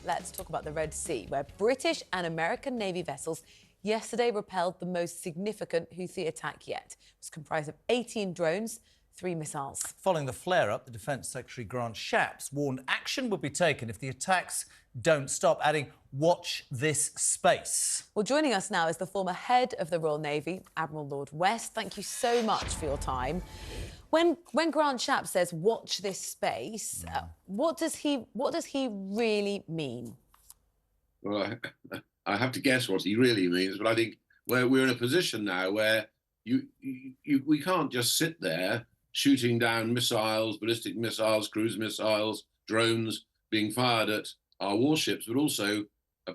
let's talk about the Red Sea, where British and American Navy vessels yesterday repelled the most significant Houthi attack yet. It was comprised of 18 drones, 3 missiles. Following the flare-up, the Defence Secretary Grant Shapps warned action would be taken if the attacks don't stop, adding, "Watch this space." Well, joining us now is the former head of the Royal Navy, Admiral Lord West. Thank you so much for your time. When Grant Shapps says "watch this space," what does he really mean? Well, I have to guess what he really means, but I think we're in a position now where we can't just sit there shooting down missiles, ballistic missiles, cruise missiles, drones being fired at our warships, but also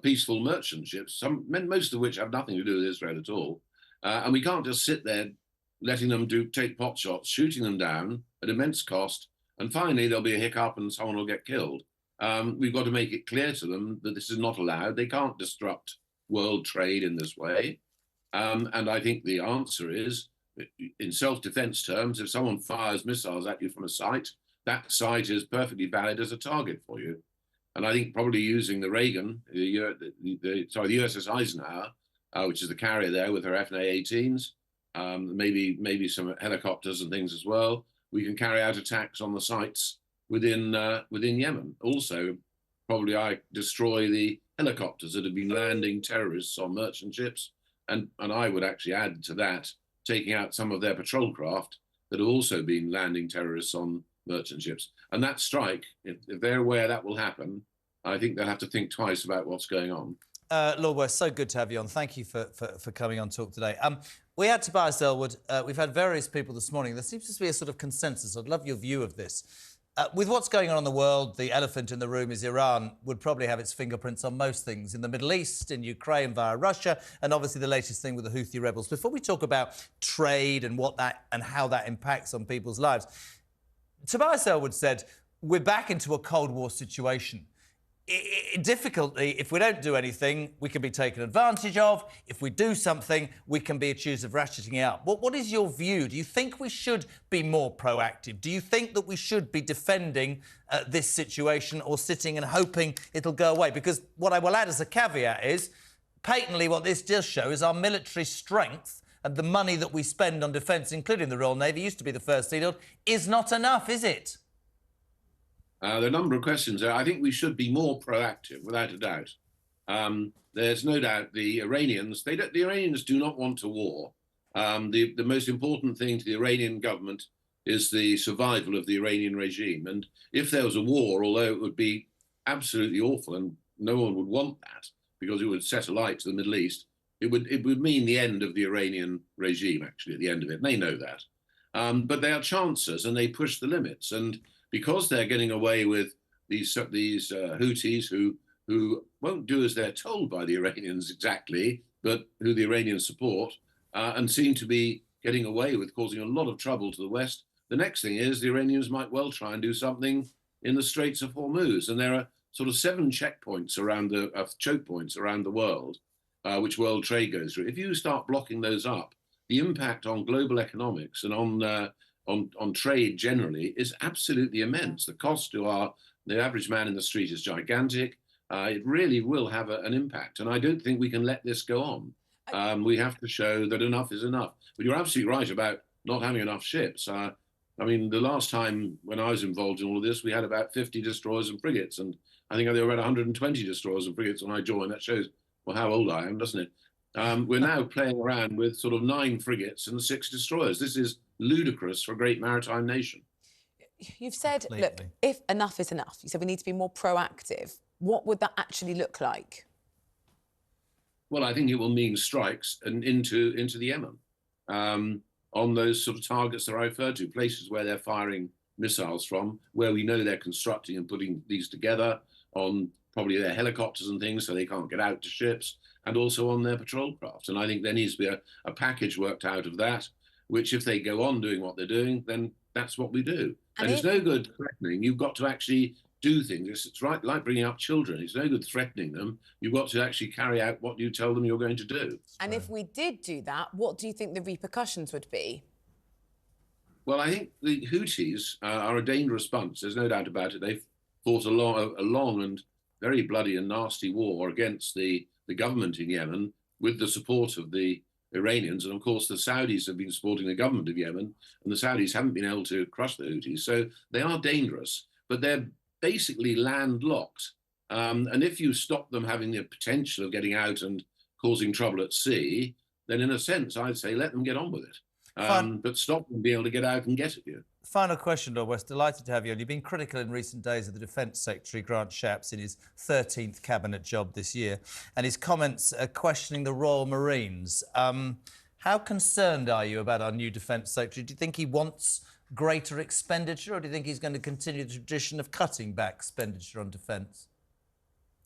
peaceful merchant ships, most of which have nothing to do with Israel at all. And we can't just sit there letting them take pot shots, shooting them down at immense cost, and finally there'll be a hiccup and someone will get killed. We've got to make it clear to them that this is not allowed. They can't disrupt world trade in this way. And I think the answer is, in self-defense terms, if someone fires missiles at you from a site, that site is perfectly valid as a target for you. And I think probably using the Reagan, the USS Eisenhower, which is the carrier there with her FA-18s, maybe some helicopters and things as well, we can carry out attacks on the sites within Yemen. Also, probably destroy the helicopters that have been landing terrorists on merchant ships, and I would actually add to that, taking out some of their patrol craft that have also been landing terrorists on merchant ships. And that strike, if they're aware that will happen, I think they'll have to think twice about what's going on. Lord West, so good to have you on. Thank you for coming on Talk today. We had Tobias Ellwood. We've had various people this morning. There seems to be a sort of consensus. I'd love your view of this. With what's going on in the world, the elephant in the room is Iran would probably have its fingerprints on most things in the Middle East, in Ukraine via Russia, and obviously the latest thing with the Houthi rebels. Before we talk about trade and how that impacts on people's lives, Tobias Ellwood said we're back into a Cold War situation. Difficultly, if we don't do anything, we can be taken advantage of. If we do something, we can be accused of ratcheting up. What is your view? Do you think we should be more proactive? Do you think that we should be defending this situation or sitting and hoping it'll go away? Because what I will add as a caveat is, patently what this does show is our military strength and the money that we spend on defence, including the Royal Navy, used to be the first field, is not enough, is it? There are a number of questions there. I think we should be more proactive, without a doubt. There's no doubt the Iranians do not want a war. The most important thing to the Iranian government is the survival of the Iranian regime. And if there was a war, although it would be absolutely awful and no one would want that because it would set alight to the Middle East, it would mean the end of the Iranian regime, actually, at the end of it. And they know that. But they are chancers and they push the limits. And because they're getting away with these Houthis who won't do as they're told by the Iranians exactly, but who the Iranians support, and seem to be getting away with causing a lot of trouble to the West, the next thing is the Iranians might well try and do something in the Straits of Hormuz. And there are sort of 7 checkpoints choke points around the world, which world trade goes through. If you start blocking those up, the impact on global economics and on trade generally is absolutely immense. The cost to the average man in the street is gigantic. It really will have an impact. And I don't think we can let this go on. We have to show that enough is enough. But you're absolutely right about not having enough ships. I mean, the last time when I was involved in all of this, we had about 50 destroyers and frigates. And I think there were about 120 destroyers and frigates when I joined. That shows, well, how old I am, doesn't it? We're now playing around with sort of 9 frigates and 6 destroyers. This is ludicrous for a great maritime nation. You've said, Completely. look, if enough is enough, you said we need to be more proactive. What would that actually look like? Well, I think it will mean strikes into the Yemen on those sort of targets that I referred to, places where they're firing missiles from, where we know they're constructing and putting these together, on probably their helicopters and things so they can't get out to ships, and also on their patrol craft. And I think there needs to be a package worked out of that, which if they go on doing what they're doing, then that's what we do. And it's no good threatening. You've got to actually do things. It's right, like bringing up children. It's no good threatening them. You've got to actually carry out what you tell them you're going to do. And if we did do that, what do you think the repercussions would be? Well, I think the Houthis are a dangerous bunch. There's no doubt about it. They've fought a long and very bloody and nasty war against the government in Yemen with the support of the Iranians. And of course, the Saudis have been supporting the government of Yemen, and the Saudis haven't been able to crush the Houthis. So they are dangerous, but they're basically landlocked. And if you stop them having the potential of getting out and causing trouble at sea, then in a sense, I'd say let them get on with it. But stop them being able to get out and get at you. Final question, Lord West. Delighted to have you on. You've been critical in recent days of the Defence Secretary, Grant Shapps, in his 13th cabinet job this year, and his comments questioning the Royal Marines. How concerned are you about our new Defence Secretary? Do you think he wants greater expenditure, or do you think he's going to continue the tradition of cutting back expenditure on defence?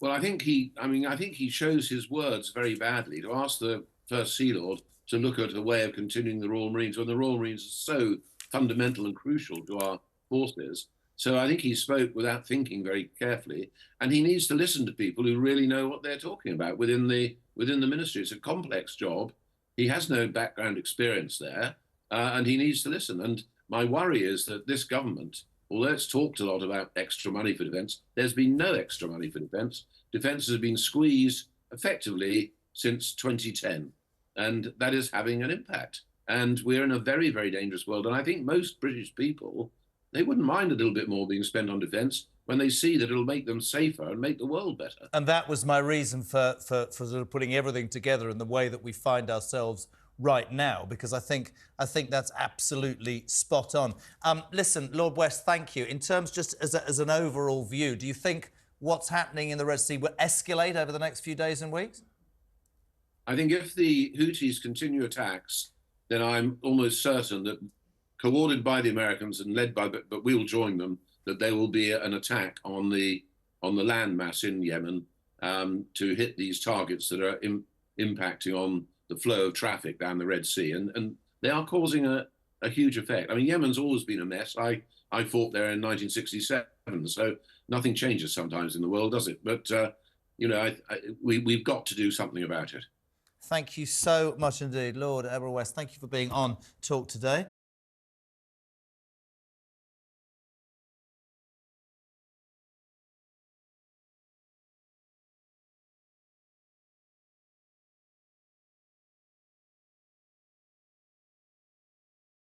Well, I think he shows his words very badly. To ask the First Sea Lord to look at a way of continuing the Royal Marines when the Royal Marines are so fundamental and crucial to our forces. So I think he spoke without thinking very carefully, and he needs to listen to people who really know what they're talking about within the ministry. It's a complex job. He has no background experience there, and he needs to listen. And my worry is that this government, although it's talked a lot about extra money for defence, there's been no extra money for defence. Defence has been squeezed effectively since 2010, and that is having an impact. And we're in a very, very dangerous world. And I think most British people, they wouldn't mind a little bit more being spent on defence when they see that it'll make them safer and make the world better. And that was my reason for sort of putting everything together in the way that we find ourselves right now, because I think that's absolutely spot on. Listen, Lord West, thank you. In terms just as an overall view, do you think what's happening in the Red Sea will escalate over the next few days and weeks? I think if the Houthis continue attacks, then I'm almost certain that, coordinated by the Americans and led by, but we'll join them, that there will be an attack on the landmass in Yemen to hit these targets that are impacting on the flow of traffic down the Red Sea, and they are causing a huge effect. I mean, Yemen's always been a mess. I fought there in 1967, so nothing changes sometimes in the world, does it? But you know, we've got to do something about it. Thank you so much indeed, Lord Admiral West. Thank you for being on Talk today.